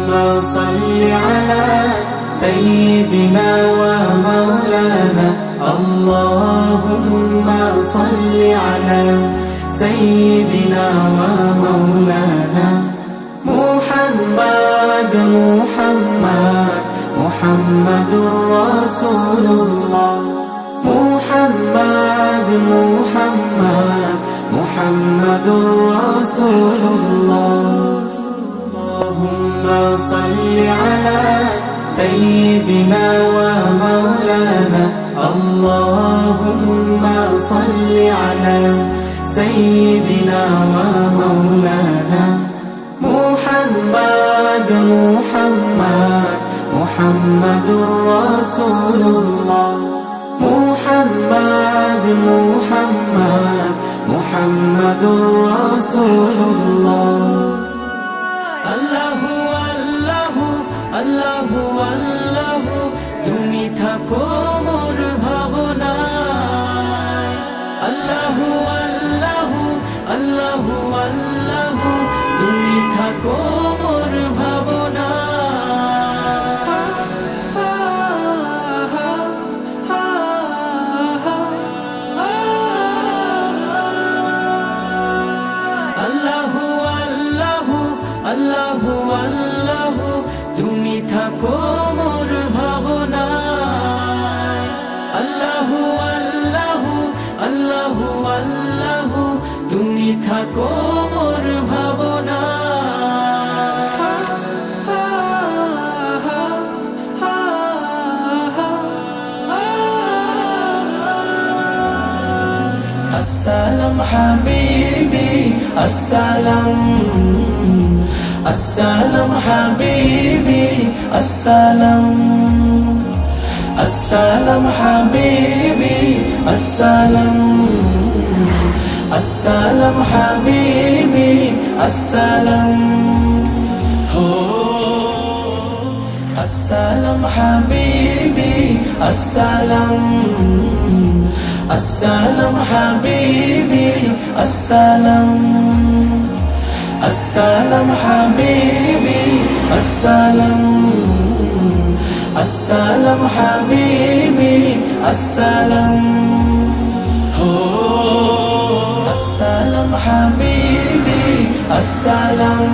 صل على سيدنا ومولانا اللهم صل على سيدنا ومولانا محمد محمد محمد رسول الله محمد محمد محمد رسول الله اللهم صل على سيدنا ومولانا اللهم صل على سيدنا ومولانا محمد محمد محمد رسول الله محمد محمد محمد رسول الله আল্লাহু আল্লাহু আল্লাহু আল্লাহু তুমি থাকো মোর ভাবনায় আল্লাহু আল্লাহু আল্লাহু আল্লাহু তুমি থাকো মোর ভাবনায় আল্লাহু আল্লাহু আল্লাহু আল্লাহু তুমি থাকো মোর ভাবনায় আল্লাহু আল্লাহু আল্লাহু আল্লাহু তুমি থাকো মোর ভাবনায় আসসালাম হাবিবি আসসালাম السلام حبيبي السلام السلام حبيبي السلام السلام حبيبي السلام السلام حبيبي السلام السلام حبيبي السلام السلام حبيبي السلام السلام حبيبي السلام السلام حبيبي السلام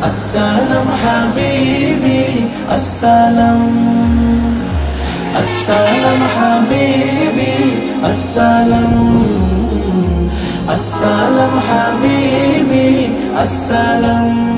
السلام حبيبي السلام السلام حبيبي السلام السلام حبيبي السلام